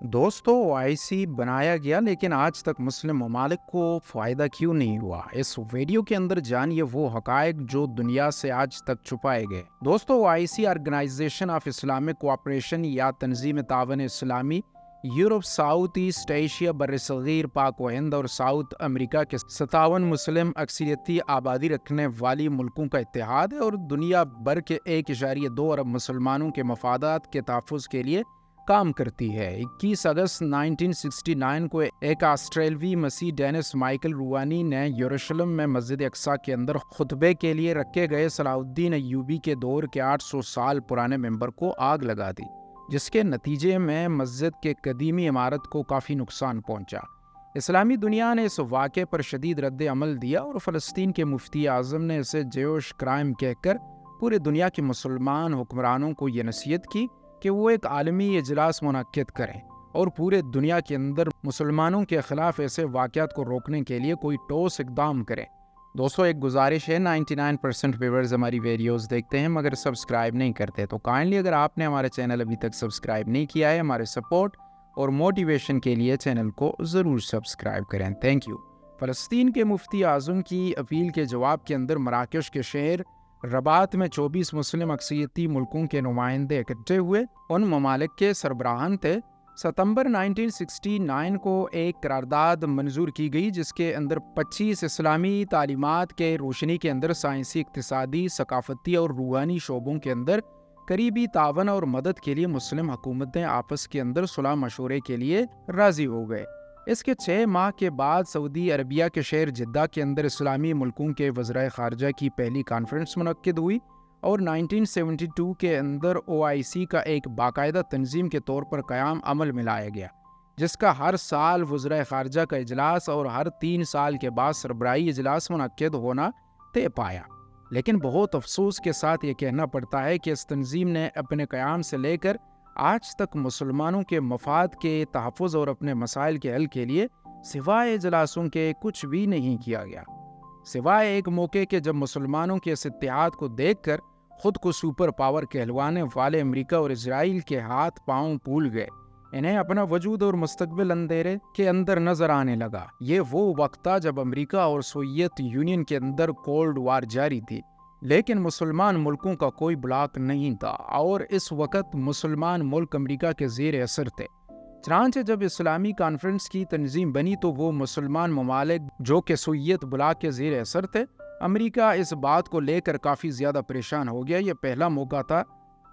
दोस्तों ओआईसी बनाया गया लेकिन आज तक मुस्लिम ममालिक को फ़ायदा क्यों नहीं हुआ। इस वीडियो के अंदर जानिए वो हकायक जो दुनिया से आज तक छुपाए गए। दोस्तों OIC organization of Islamic cooperation या तंजीम तावन इस्लामी यूरोप, साउथ ईस्ट एशिया, बर्रसगीर, पाक व हिंद और साउथ अमेरिका के 57 मुस्लिम अक्सरियती आबादी रखने वाली मुल्कों का इत्तेहाद है और दुनिया भर के 1.2 अरब मुसलमानों के मफादात के तहफ़्फ़ुज़ के लिए काम करती है। 21 अगस्त 1969 को एक ऑस्ट्रेलवी मसीह डेनिस माइकल रूवानी ने यरूशलेम में मस्जिद अक्सा के अंदर खुतबे के लिए रखे गए सलाहुद्दीन अय्यूबी के दौर के 800 साल पुराने मेंबर को आग लगा दी, जिसके नतीजे में मस्जिद के कदीमी इमारत को काफ़ी नुकसान पहुंचा। इस्लामी दुनिया ने इस वाक़े पर शदीद रद्द अमल दिया और फ़लस्तीन के मुफ्ती आज़म ने इसे जेविश क्राइम कहकर पूरे दुनिया के मुसलमान हुक्मरानों को ये नसीहत की कि वो एक आलमी इजलास मुनक्किद करें और पूरे दुनिया के अंदर मुसलमानों के ख़िलाफ़ ऐसे वाक़यात को रोकने के लिए कोई ठोस इक़दाम करें। दोस्तों एक गुजारिश है, 99% व्यूअर्स हमारी वीडियोस देखते हैं मगर सब्सक्राइब नहीं करते, तो काइंडली अगर आपने हमारे चैनल अभी तक सब्सक्राइब नहीं किया है, हमारे सपोर्ट और मोटिवेशन के लिए चैनल को ज़रूर सब्सक्राइब करें। Thank you. फ़लस्तीन के मुफ्ती आज़म की अपील के जवाब के अंदर मराकश के शहर रबात में 24 मुस्लिम अक्सरियती मुल्कों के नुमाइंदे इकट्ठे हुए। उन ममालिक के सरबराहान थे। सितंबर 1969 को एक करारदाद मंजूर की गई जिसके अंदर 25 इस्लामी तालीमात के रोशनी के अंदर साइंसी, इक्तिसादी, सकाफती और रूहानी शोबों के अंदर करीबी तावन और मदद के लिए मुस्लिम हुकूमतें आपस के अंदर सुलह मशवरे के लिए राजी हो गए। इसके 6 माह के बाद सऊदी अरबिया के शहर जिद्दा के अंदर इस्लामी मुल्कों के वज़राए ख़ारजा की पहली कॉन्फ्रेंस मुनक्किद हुई और 1972 के अंदर ओआईसी का एक बाकायदा तंजीम के तौर पर क़याम अमल में लाया गया, जिसका हर साल वज़राए ख़ारजा का इजलास और हर 3 साल के बाद सरबराही इजलास मुनक्किद होना तय पाया। लेकिन बहुत अफसोस के साथ ये कहना पड़ता है कि इस तंजीम ने अपने क़याम से लेकर आज तक मुसलमानों के मफाद के तहफ़्फ़ुज़ और अपने मसाइल के हल के लिए सिवाय इजलासों के कुछ भी नहीं किया गया, सिवाय एक मौके के जब मुसलमानों के इस इत्तेहाद को देखकर खुद को सुपर पावर कहलवाने वाले अमेरिका और इजराइल के हाथ पांव फूल गए। इन्हें अपना वजूद और मुस्तकबिल अंधेरे के अंदर नजर आने लगा। ये वो वक्त था जब अमेरिका और सोवियत यूनियन के अंदर कोल्ड वार जारी थी, लेकिन मुसलमान मुल्कों का कोई ब्लॉक नहीं था और इस वक्त मुसलमान मुल्क अमेरिका के ज़ेर असर थे। चनांचे जब इस्लामी कॉन्फ्रेंस की तंजीम बनी तो वो मुसलमान ममालिक जो कि सोवियत ब्लॉक के ज़ेर असर थे, अमेरिका इस बात को लेकर काफ़ी ज़्यादा परेशान हो गया। यह पहला मौका था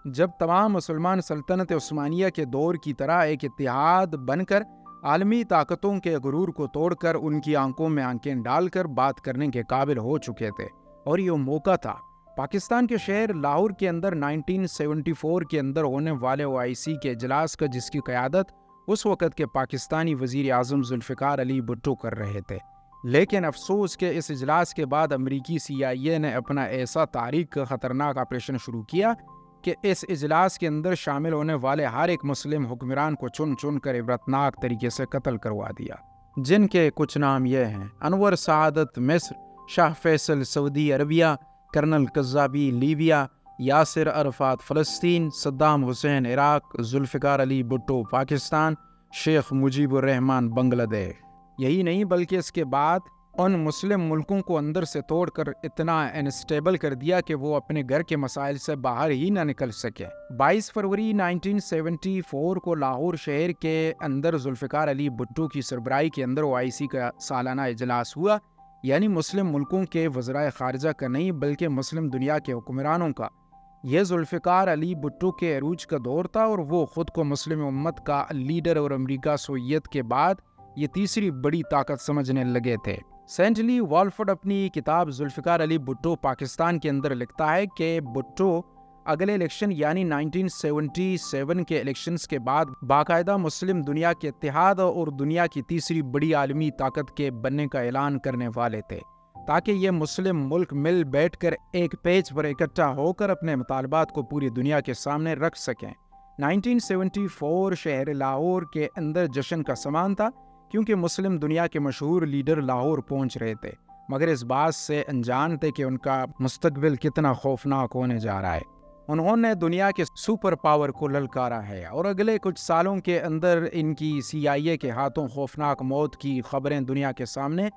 जब तमाम मुसलमान सल्तनत उस्मानिया के दौर की तरह एक इत्तेहाद बनकर आलमी ताकतों के गुरूर को तोड़कर उनकी आंखों में आंखें डालकर बात करने के काबिल हो चुके थे। और ये मौका था पाकिस्तान के शहर लाहौर के अंदर 1974 के अंदर होने वाले ओआईसी के इजलास का, जिसकी क़यादत उस वक़्त के पाकिस्तानी वज़ीर आज़म जुल्फ़िकार अली भुट्टो कर रहे थे। लेकिन अफसोस के इस इजलास के बाद अमरीकी CIA ने अपना ऐसा तारीख का ख़तरनाक ऑपरेशन शुरू किया कि इस इजलास के अंदर शामिल होने वाले हर एक मुस्लिम हुक्मरान को चुन चुन कर इबरतनाक तरीके से कत्ल करवा दिया, जिनके कुछ नाम ये हैं: अनवर सआदत मिस्र, Shah Faisal Saudi Arabia, colonel Gaddafi Libya, Yasser Arafat फ़लस्तीन, Saddam Hussein Iraq, Zulfikar Ali Bhutto Pakistan, Sheikh Mujibur Rahman Bangladesh. यही नहीं बल्कि इसके बाद उन मुस्लिम मुल्कों को अंदर से तोड़कर इतना अनस्टेबल कर दिया कि वो अपने घर के मसाइल से बाहर ही ना निकल सके। 22 फरवरी 1974 को लाहौर शहर के अंदर जुल्फ़िकार अली भुट्टो की सरबराही के अंदर ओआईसी का सालाना इजलास हुआ, यानी मुस्लिम मुल्कों के वज़राए ख़ारजा का नहीं बल्कि मुस्लिम दुनिया के हुक्मरानों का। यह जुल्फ़िकार अली भुट्टो के अरूज का दौर था और वो ख़ुद को मुस्लिम उम्मत का लीडर और अमेरिका सोवियत के बाद ये तीसरी बड़ी ताकत समझने लगे थे। सेंटली वॉलफर्ड अपनी किताब जुल्फ़िकार अली भुट्टो पाकिस्तान के अंदर लिखता है कि भुट्टो अगले इलेक्शन यानी 1977 के इलेक्शंस के बाद बाकायदा मुस्लिम दुनिया के इत्तेहाद और दुनिया की तीसरी बड़ी आलमी ताकत के बनने का ऐलान करने वाले थे, ताकि ये मुस्लिम मुल्क मिल बैठकर एक पेज पर इकट्ठा होकर अपने मुतालबात को पूरी दुनिया के सामने रख सकें। 1974 शहर लाहौर के अंदर जश्न का सामान था क्योंकि मुस्लिम दुनिया के मशहूर लीडर लाहौर पहुंच रहे थे, मगर इस बात से अनजान थे कि उनका मुस्तकबिल कितना खौफनाक होने जा रहा है। انہوں نے دنیا کے سپر پاور کو للکارا ہے اور اگلے کچھ سالوں کے اندر ان کی CIA کے ہاتھوں خوفناک موت کی خبریں دنیا کے سامنے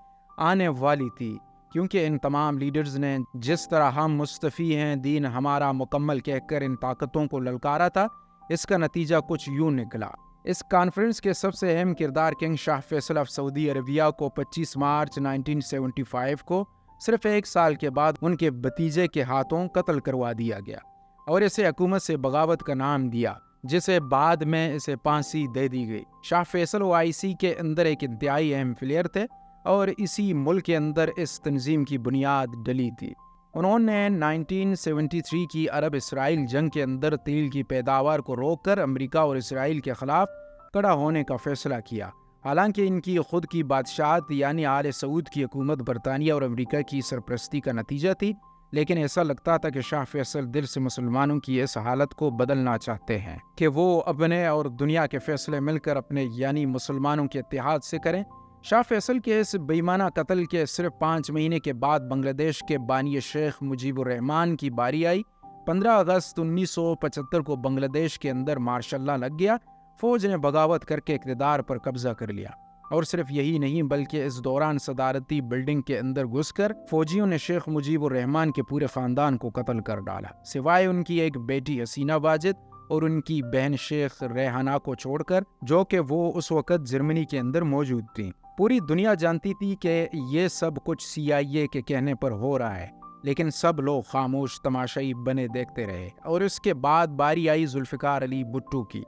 آنے والی تھی، کیونکہ ان تمام لیڈرز نے جس طرح ہم مستفی ہیں، دین ہمارا مکمل کہہ کر ان طاقتوں کو للکارا تھا، اس کا نتیجہ کچھ یوں نکلا۔ اس کانفرنس کے سب سے اہم کردار king Shah Faisal of Saudi Arabia کو 25 مارچ 1975 کو صرف ایک سال کے بعد ان کے بھتیجے کے ہاتھوں قتل کروا دیا گیا اور اسے حکومت سے بغاوت کا نام دیا، جسے بعد میں اسے پھانسی دے دی گئی۔ شاہ فیصل OIC کے اندر ایک انتہائی اہم پلیئر تھے اور اسی ملک کے اندر اس تنظیم کی بنیاد ڈلی تھی۔ انہوں نے 1973 کی عرب اسرائیل جنگ کے اندر تیل کی پیداوار کو روک کر امریکہ اور اسرائیل کے خلاف کھڑا ہونے کا فیصلہ کیا۔ حالانکہ ان کی خود کی بادشاہت یعنی آل سعود کی حکومت برطانیہ اور امریکہ کی سرپرستی کا نتیجہ تھی، لیکن ایسا لگتا تھا کہ شاہ فیصل دل سے مسلمانوں کی اس حالت کو بدلنا چاہتے ہیں کہ وہ اپنے اور دنیا کے فیصلے مل کر اپنے یعنی مسلمانوں کے اتحاد سے کریں۔ شاہ فیصل کے اس بےایمانہ قتل کے صرف 5 مہینے کے بعد بنگلہ دیش کے بانی شیخ مجیب الرحمان کی باری آئی۔ 15 اگست 1975 کو بنگلہ دیش کے اندر مارشل لا لگ گیا۔ فوج نے بغاوت کر کے اقتدار پر قبضہ کر لیا، اور صرف یہی نہیں بلکہ اس دوران صدارتی بلڈنگ کے اندر گھس کر فوجیوں نے شیخ مجیب الرحمان کے پورے خاندان کو قتل کر ڈالا، سوائے ان کی ایک بیٹی حسینہ واجد اور ان کی بہن شیخ ریحانہ کو چھوڑ کر، جو کہ وہ اس وقت جرمنی کے اندر موجود تھیں۔ پوری دنیا جانتی تھی کہ یہ سب کچھ CIA کے کہنے پر ہو رہا ہے، لیکن سب لوگ خاموش تماشائی بنے دیکھتے رہے۔ اور اس کے بعد باری آئی ذوالفقار علی بھٹو کی،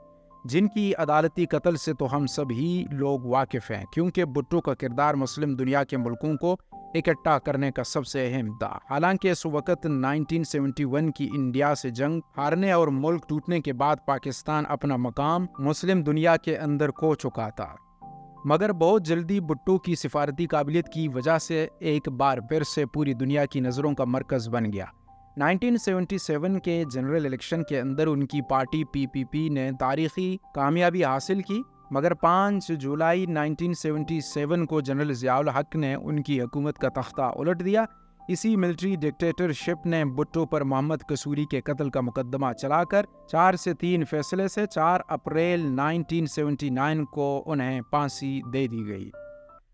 جن کی عدالتی قتل سے تو ہم سب ہی لوگ واقف ہیں، کیونکہ بھٹو کا کردار مسلم دنیا کے ملکوں کو اکٹھا کرنے کا سب سے اہم تھا۔ حالانکہ اس وقت 1971 کی انڈیا سے جنگ ہارنے اور ملک ٹوٹنے کے بعد پاکستان اپنا مقام مسلم دنیا کے اندر کھو چکا تھا، مگر بہت جلدی بھٹو کی سفارتی قابلیت کی وجہ سے ایک بار پھر سے پوری دنیا کی نظروں کا مرکز بن گیا۔ 1977 کے جنرل الیکشن کے اندر ان کی پارٹی PPP نے تاریخی کامیابی حاصل کی، مگر 5 جولائی 1977 کو جنرل ضیاء الحق نے ان کی حکومت کا تختہ الٹ دیا۔ اسی ملٹری ڈکٹیٹرشپ نے بھٹو پر محمد قصوری کے قتل کا مقدمہ چلا کر 4-3 فیصلے سے 4 اپریل 1979 کو انہیں پھانسی دے دی گئی۔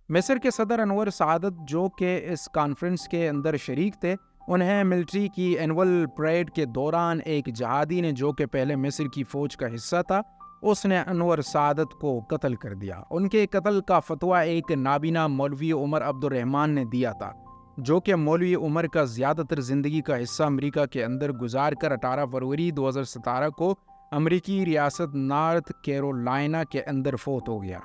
مصر کے صدر انور سعادت، جو کہ اس کانفرنس کے اندر شریک تھے، انہیں ملٹری کی اینول پریڈ کے دوران ایک جہادی نے، جو کہ پہلے مصر کی فوج کا حصہ تھا، اس نے انور سعادت کو قتل کر دیا۔ ان کے قتل کا فتویٰ ایک نابینا مولوی عمر عبد الرحمان نے دیا تھا، جو کہ مولوی عمر کا زیادہ تر زندگی کا حصہ امریکہ کے اندر گزار کر 18 فروری 2017 کو امریکی ریاست نارتھ کیرولائنا کے اندر فوت ہو گیا۔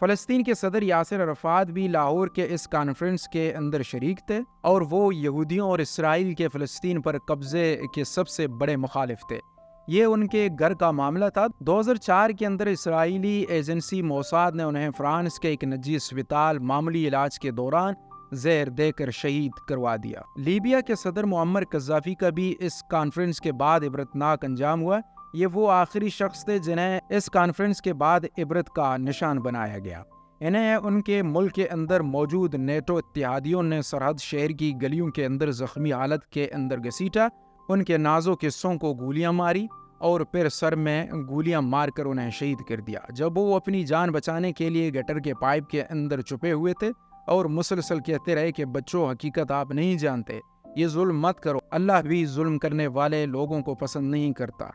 فلسطین کے صدر یاسر عرفات بھی لاہور کے اس کانفرنس کے اندر شریک تھے، اور وہ یہودیوں اور اسرائیل کے فلسطین پر قبضے کے سب سے بڑے مخالف تھے۔ یہ ان کے گھر کا معاملہ تھا۔ 2004 کے اندر اسرائیلی ایجنسی موساد نے انہیں فرانس کے ایک نجی اسپتال معمولی علاج کے دوران زہر دے کر شہید کروا دیا۔ لیبیا کے صدر معمر قذافی کا بھی اس کانفرنس کے بعد عبرتناک انجام ہوا۔ یہ وہ آخری شخص تھے جنہیں اس کانفرنس کے بعد عبرت کا نشان بنایا گیا۔ انہیں ان کے ملک کے اندر موجود نیٹو اتحادیوں نے سرحد شہر کی گلیوں کے اندر زخمی حالت کے اندر گھسیٹا، ان کے نازک حصوں کو گولیاں ماری اور پھر سر میں گولیاں مار کر انہیں شہید کر دیا۔ جب وہ اپنی جان بچانے کے لیے گٹر کے پائپ کے اندر چھپے ہوئے تھے اور مسلسل کہتے رہے کہ بچوں، حقیقت آپ نہیں جانتے، یہ ظلم مت کرو، اللہ بھی ظلم کرنے والے لوگوں کو پسند نہیں کرتا۔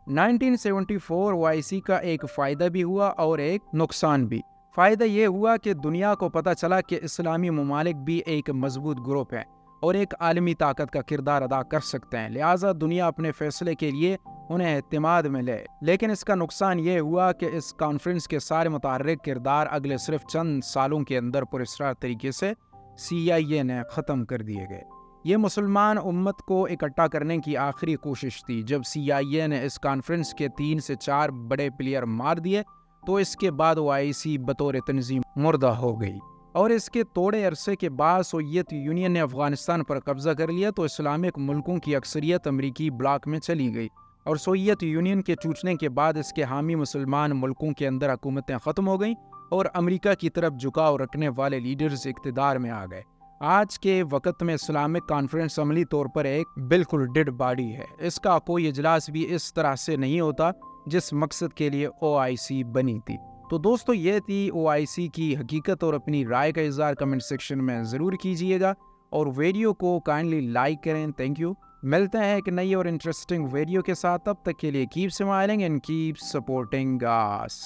1974 OIC کا ایک فائدہ بھی ہوا اور ایک نقصان بھی۔ فائدہ یہ ہوا کہ دنیا کو پتہ چلا کہ اسلامی ممالک بھی ایک مضبوط گروپ ہے اور ایک عالمی طاقت کا کردار ادا کر سکتے ہیں، لہٰذا دنیا اپنے فیصلے کے لیے انہیں اعتماد میں لے۔ لیکن اس کا نقصان یہ ہوا کہ اس کانفرنس کے سارے متحرک کردار اگلے صرف چند سالوں کے اندر پراسرار طریقے سے CIA نے ختم کر دیے گئے۔ یہ مسلمان امت کو اکٹھا کرنے کی آخری کوشش تھی۔ جب CIA نے اس کانفرنس کے 3 سے 4 بڑے پلیئر مار دیے تو اس کے بعد OIC بطور تنظیم مردہ ہو گئی، اور اس کے تھوڑے عرصے کے بعد سوویت یونین نے افغانستان پر قبضہ کر لیا تو اسلامک ملکوں کی اکثریت امریکی بلاک میں چلی گئی، اور سوویت یونین کے ٹوٹنے کے بعد اس کے حامی مسلمان ملکوں کے اندر حکومتیں ختم ہو گئیں اور امریکہ کی طرف جھکاؤ رکھنے والے لیڈرز اقتدار میں آ گئے، آج کے وقت میں اسلامک کانفرنس عملی طور پر ایک بالکل ڈیڈ باڈی ہے. اس کا کوئی اجلاس بھی اس طرح سے نہیں ہوتا جس مقصد کے لیے OIC بنی تھی. تو دوستو یہ تھی OIC کی حقیقت، اور اپنی رائے کا اظہار کمنٹ سیکشن میں ضرور کیجئے گا اور ویڈیو کو کائنڈلی لائک کریں. Thank you. ملتے ہیں ایک نئی اور انٹرسٹنگ ویڈیو کے ساتھ. تب تک کے لیے keep smiling and keep supporting us.